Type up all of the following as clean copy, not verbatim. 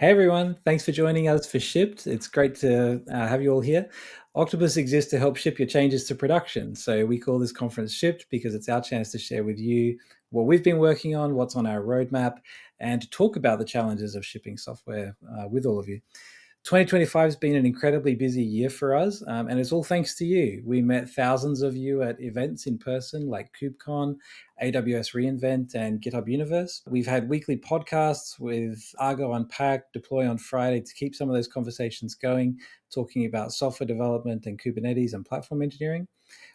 Hey everyone, thanks for joining us for Shipped. It's great to have you all here. Octopus exists to help ship your changes to production. So we call this conference Shipped because it's our chance to share with you what we've been working on, what's on our roadmap, and to talk about the challenges of shipping software with all of you. 2025 has been an incredibly busy year for us, and it's all thanks to you. We met thousands of you at events in person like KubeCon, AWS reInvent, and GitHub Universe. We've had weekly podcasts with Argo Unpacked, Deploy on Friday to keep some of those conversations going, talking about software development and Kubernetes and platform engineering.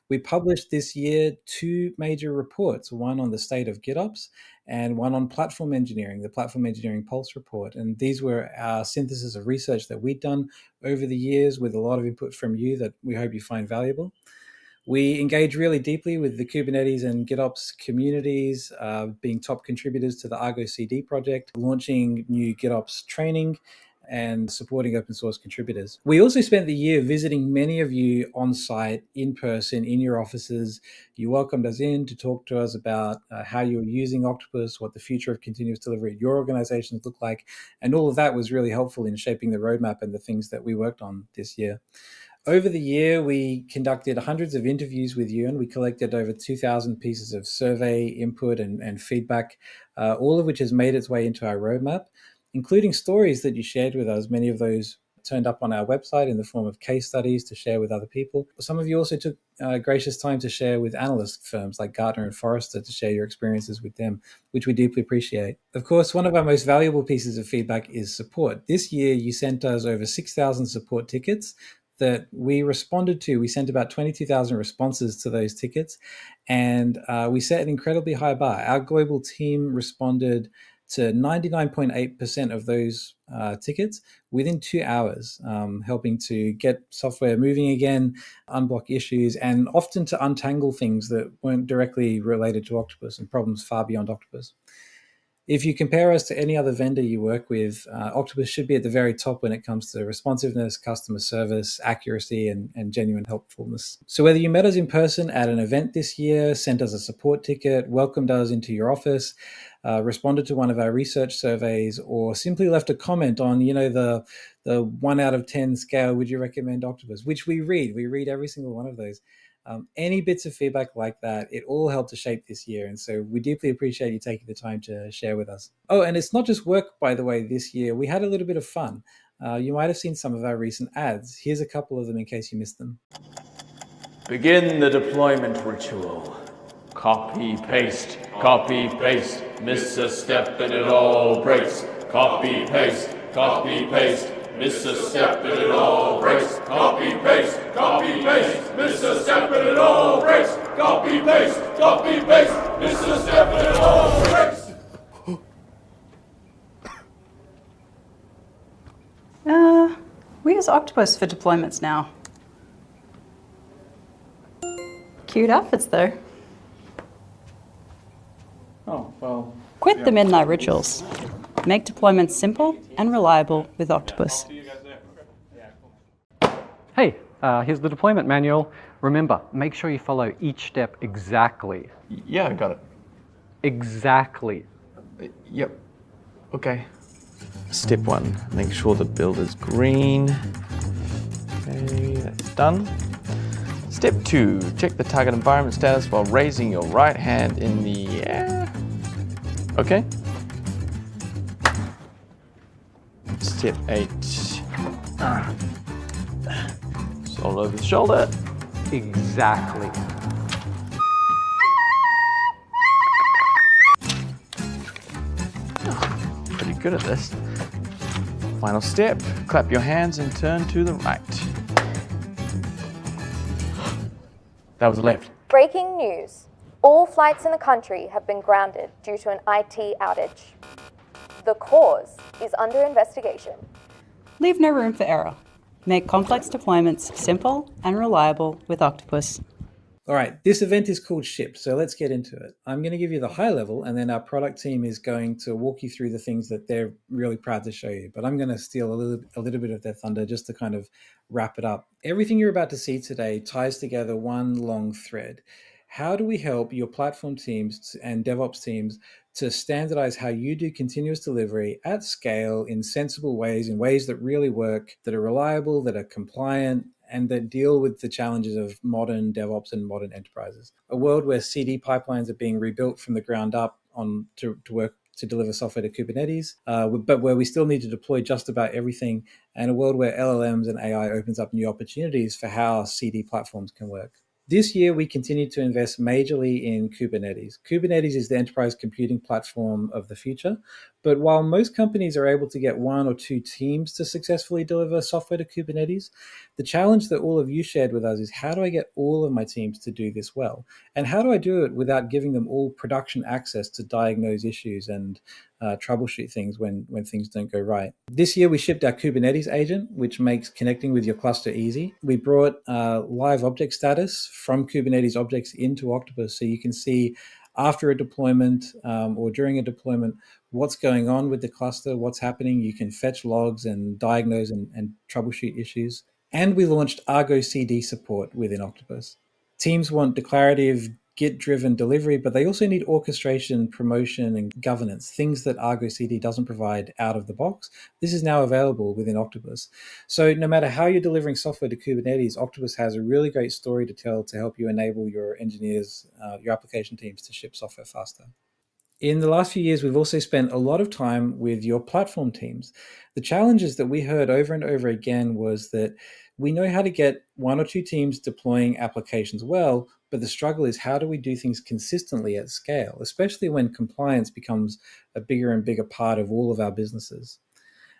We published this year two major reports, one on the state of GitOps and one on platform engineering, the Platform Engineering Pulse report. And these were our synthesis of research that we'd done over the years with a lot of input from you that we hope you find valuable. We engage really deeply with the Kubernetes and GitOps communities, being top contributors to the Argo CD project, launching new GitOps training, and supporting open source contributors. We also spent the year visiting many of you on site, in person, in your offices. You welcomed us in to talk to us about how you're using Octopus, what the future of continuous delivery at your organizations look like. And all of that was really helpful in shaping the roadmap and the things that we worked on this year. Over the year, we conducted hundreds of interviews with you, and we collected over 2,000 pieces of survey input and feedback, all of which has made its way into our roadmap, including stories that you shared with us. Many of those turned up on our website in the form of case studies to share with other people. Some of you also took gracious time to share with analyst firms like Gartner and Forrester to share your experiences with them, which we deeply appreciate. Of course, one of our most valuable pieces of feedback is support. This year, you sent us over 6,000 support tickets that we responded to. We sent about 22,000 responses to those tickets, and we set an incredibly high bar. Our global team responded to 99.8% of those tickets within 2 hours, helping to get software moving again, unblock issues, and often to untangle things that weren't directly related to Octopus and problems far beyond Octopus. If you compare us to any other vendor you work with, Octopus should be at the very top when it comes to responsiveness, customer service, accuracy, and genuine helpfulness. So whether you met us in person at an event this year, sent us a support ticket, welcomed us into your office, responded to one of our research surveys, or simply left a comment on, the 1 out of 10 scale, would you recommend Octopus, which we read every single one of those. Any bits of feedback like that, it all helped to shape this year. And so we deeply appreciate you taking the time to share with us. Oh, and it's not just work, by the way, this year. We had a little bit of fun. You might have seen some of our recent ads. Here's a couple of them in case you missed them. Begin the deployment ritual. Copy, paste, copy, paste. Miss a step and it all breaks. Copy, paste, copy, paste. Miss a step and it all breaks. Copy, paste, copy, paste. Miss a step and it all breaks. Copy, paste, copy, paste. Miss a step and it all breaks. We use Octopus for deployments now. Cute outfits though. Oh, well. Quit the midnight rituals. Make deployments simple and reliable with Octopus. Hey, here's the deployment manual. Remember, make sure you follow each step exactly. Yeah, I got it. Exactly. Yep. Okay. Step 1, make sure the build is green. Okay, that's done. Step 2, check the target environment status while raising your right hand in the air. Okay. Step 8. Shoulder over the shoulder. Exactly. Pretty good at this. Final step, clap your hands and turn to the right. That was the left. Breaking news. All flights in the country have been grounded due to an IT outage. The cause is under investigation. Leave no room for error. Make complex deployments simple and reliable with Octopus. All right, this event is called Shipped, so let's get into it. I'm going to give you the high level, and then our product team is going to walk you through the things that they're really proud to show you. But I'm going to steal a little bit of their thunder just to kind of wrap it up. Everything you're about to see today ties together one long thread. How do we help your platform teams and DevOps teams to standardize how you do continuous delivery at scale in sensible ways, in ways that really work, that are reliable, that are compliant, and that deal with the challenges of modern DevOps and modern enterprises. A world where CD pipelines are being rebuilt from the ground up to work to deliver software to Kubernetes, but where we still need to deploy just about everything, and a world where LLMs and AI opens up new opportunities for how CD platforms can work. This year, we continue to invest majorly in Kubernetes. Kubernetes is the enterprise computing platform of the future. But while most companies are able to get 1 or 2 teams to successfully deliver software to Kubernetes, the challenge that all of you shared with us is, how do I get all of my teams to do this well? And how do I do it without giving them all production access to diagnose issues and troubleshoot things when things don't go right? This year, we shipped our Kubernetes agent, which makes connecting with your cluster easy. We brought live object status from Kubernetes objects into Octopus, so you can see after a deployment or during a deployment what's going on with the cluster, what's happening. You can fetch logs and diagnose and troubleshoot issues. And we launched Argo CD support within Octopus. Teams want declarative Git-driven delivery, but they also need orchestration, promotion, and governance, things that Argo CD doesn't provide out of the box. This is now available within Octopus. So no matter how you're delivering software to Kubernetes, Octopus has a really great story to tell to help you enable your engineers, your application teams to ship software faster. In the last few years, we've also spent a lot of time with your platform teams. The challenges that we heard over and over again was that we know how to get 1 or 2 teams deploying applications well, but the struggle is, how do we do things consistently at scale, especially when compliance becomes a bigger and bigger part of all of our businesses?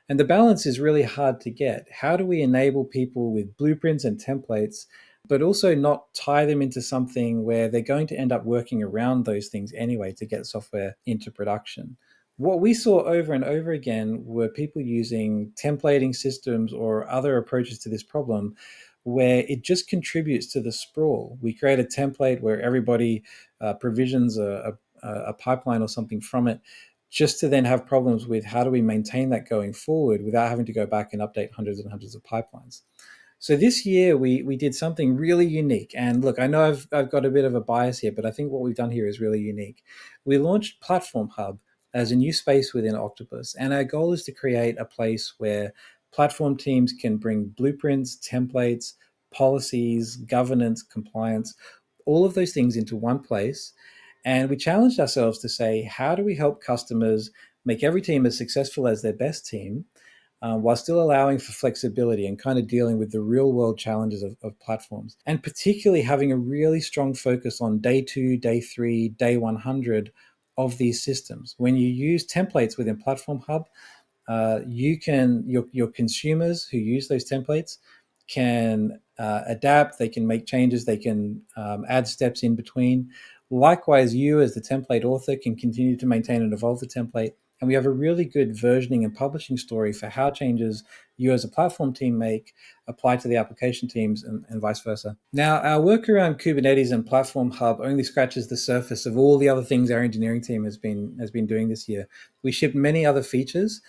And the balance is really hard to get. How do we enable people with blueprints and templates, but also not tie them into something where they're going to end up working around those things anyway to get software into production? What we saw over and over again were people using templating systems or other approaches to this problem where it just contributes to the sprawl. We create a template where everybody provisions a pipeline or something from it, just to then have problems with, how do we maintain that going forward without having to go back and update hundreds and hundreds of pipelines? So this year we did something really unique. And look, I know I've got a bit of a bias here, but I think what we've done here is really unique. We launched Platform Hub as a new space within Octopus. And our goal is to create a place where platform teams can bring blueprints, templates, policies, governance, compliance, all of those things into one place. And we challenged ourselves to say, how do we help customers make every team as successful as their best team, while still allowing for flexibility and kind of dealing with the real world challenges of platforms, and particularly having a really strong focus on day 2, day 3, day 100 of these systems. When you use templates within Platform Hub, your consumers who use those templates can adapt, they can make changes, they can add steps in between. Likewise, you as the template author can continue to maintain and evolve the template. And we have a really good versioning and publishing story for how changes you as a platform team make apply to the application teams and vice versa. Now, our work around Kubernetes and Platform Hub only scratches the surface of all the other things our engineering team has been doing this year. We shipped many other features,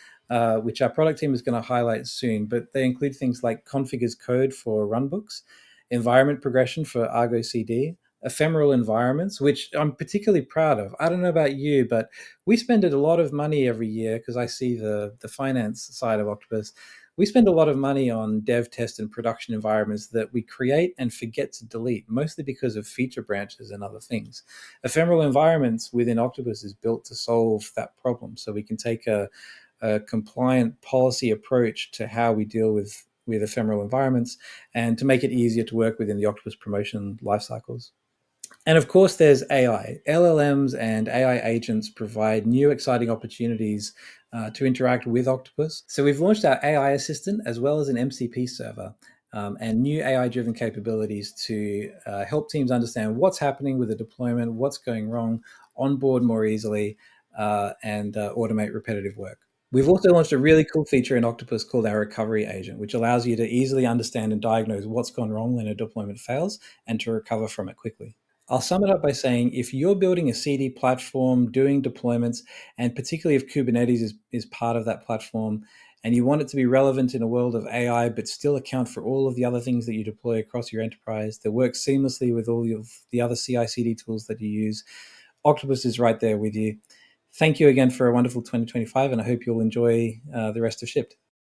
which our product team is going to highlight soon, but they include things like config as code for runbooks, environment progression for Argo CD, ephemeral environments, which I'm particularly proud of. I don't know about you, but we spend a lot of money every year, because I see the finance side of Octopus. We spend a lot of money on dev, test, and production environments that we create and forget to delete, mostly because of feature branches and other things. Ephemeral environments within Octopus is built to solve that problem, so we can take a compliant policy approach to how we deal with ephemeral environments, and to make it easier to work within the Octopus promotion lifecycles. And of course, there's AI. LLMs and AI agents provide new exciting opportunities to interact with Octopus. So we've launched our AI assistant as well as an MCP server, and new AI-driven capabilities to help teams understand what's happening with the deployment, what's going wrong, onboard more easily, and automate repetitive work. We've also launched a really cool feature in Octopus called our recovery agent, which allows you to easily understand and diagnose what's gone wrong when a deployment fails and to recover from it quickly. I'll sum it up by saying, if you're building a CD platform, doing deployments, and particularly if Kubernetes is part of that platform, and you want it to be relevant in a world of AI, but still account for all of the other things that you deploy across your enterprise, that work seamlessly with all of the other CI/CD tools that you use, Octopus is right there with you. Thank you again for a wonderful 2025, and I hope you'll enjoy the rest of Shipped.